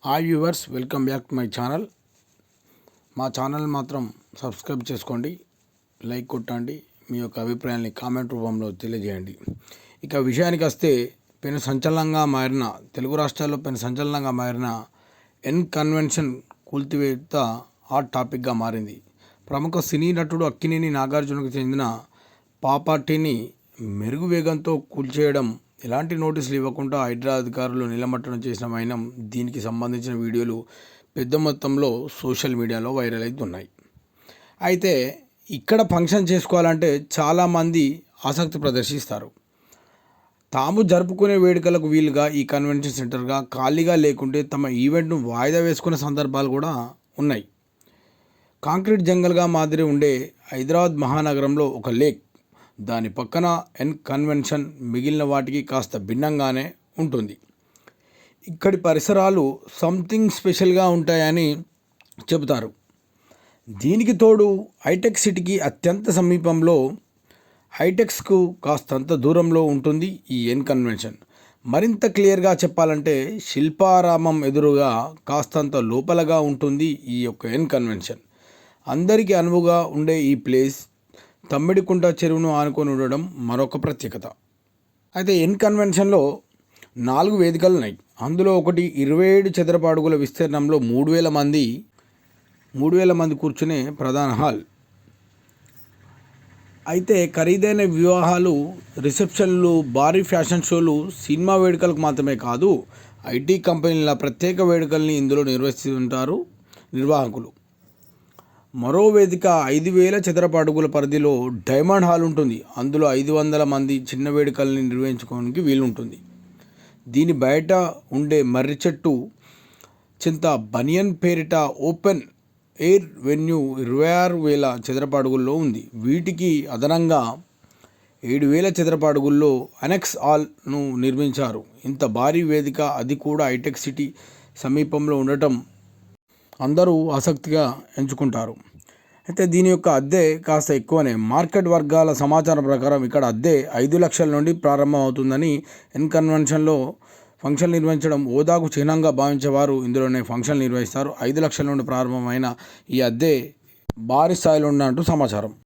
Hi viewers, welcome back to my channel. మా channel మాత్రం subscribe చేసుకోండి, లైక్ కొట్టండి, మీ యొక్క అభిప్రాయాన్ని కామెంట్ రూపంలో తెలియజేయండి. ఇక విషయానికి వస్తే తెలుగు రాష్ట్రాల్లో పెను సంచలనంగా మారిన ఎన్ కన్వెన్షన్ కూల్చివేత హాట్ టాపిక్గా మారింది. ప్రముఖ సినీ నటుడు అక్కినేని నాగార్జునకు చెందిన ప్రాపర్టీని మెరుగు వేగంతో కూల్చేయడం, ఎలాంటి నోటీసులు ఇవ్వకుండా హైడ్రా అధికారులు నిలమట్టడం చేసిన వైనం. దీనికి సంబంధించిన వీడియోలు పెద్ద మొత్తంలో సోషల్ మీడియాలో వైరల్ అవుతున్నాయి. అయితే ఇక్కడ ఫంక్షన్ చేసుకోవాలంటే చాలామంది ఆసక్తి ప్రదర్శిస్తారు. తాము జరుపుకునే వేడుకలకు వీలుగా ఈ కన్వెన్షన్ సెంటర్గా ఖాళీగా లేకుంటే తమ ఈవెంట్ను వాయిదా వేసుకునే సందర్భాలు కూడా ఉన్నాయి. కాంక్రీట్ జంగల్గా మాదిరి ఉండే హైదరాబాద్ మహానగరంలో ఒక లేక్, దాని పక్కన ఎన్ కన్వెన్షన్ మిగిలిన వాటికి కాస్త భిన్నంగానే ఉంటుంది. ఇక్కడి పరిసరాలు సంథింగ్ స్పెషల్గా ఉంటాయని చెబుతారు. దీనికి తోడు హైటెక్ సిటీకి అత్యంత సమీపంలో, హైటెక్స్కు కాస్తంత దూరంలో ఉంటుంది ఈ ఎన్ కన్వెన్షన్. మరింత క్లియర్గా చెప్పాలంటే శిల్పారామం ఎదురుగా కాస్తంత లోపలగా ఉంటుంది ఈ యొక్క ఎన్ కన్వెన్షన్. అందరికీ అనువుగా ఉండే ఈ ప్లేస్ తమ్మిడికుంట చెరువును ఆనుకొని ఉండడం మరొక ప్రత్యేకత. అయితే ఎన్ కన్వెన్షన్లో 4 వేదికలు ఉన్నాయి. అందులో ఒకటి 27 చదరపు అడుగుల విస్తీర్ణంలో 3,000 మంది కూర్చునే ప్రధాన హాల్. అయితే ఖరీదైన వివాహాలు, రిసెప్షన్లు, భారీ ఫ్యాషన్ షోలు, సినిమా వేడుకలకు మాత్రమే కాదు, ఐటీ కంపెనీల ప్రత్యేక వేడుకల్ని ఇందులో నిర్వహిస్తుంటారు నిర్వాహకులు. మరో వేదిక 5,000 చదరపు అడుగుల పరిధిలో డైమండ్ హాల్ ఉంటుంది. అందులో 500 మంది చిన్న వేడుకల్ని నిర్వహించుకోవడానికి వీలుంటుంది. దీని బయట ఉండే మర్రి చెట్టు చింత బనియన్ పేరిట ఓపెన్ ఎయిర్ వెన్యూ 26,000 చదరపు అడుగుల్లో ఉంది. వీటికి అదనంగా 7,000 చదరపు అడుగుల్లో అనెక్స్ హాల్ను నిర్మించారు. ఇంత భారీ వేదిక, అది కూడా హైటెక్ సిటీ సమీపంలో ఉండటం అందరూ ఆసక్తిగా ఎంచుకుంటారు. అయితే దీని యొక్క అద్దె కాస్త ఎక్కువనే. మార్కెట్ వర్గాల సమాచారం ప్రకారం ఇక్కడ అద్దె 5 లక్షల నుండి ప్రారంభం అవుతుందని. ఎన్ కన్వెన్షన్లో ఫంక్షన్ నిర్వహించడం హోదాకు చిహ్నంగా భావించేవారు ఇందులోనే ఫంక్షన్ నిర్వహిస్తారు. 5 లక్షల నుండి ప్రారంభమైన ఈ అద్దె భారీ స్థాయిలో ఉన్నట్టు సమాచారం.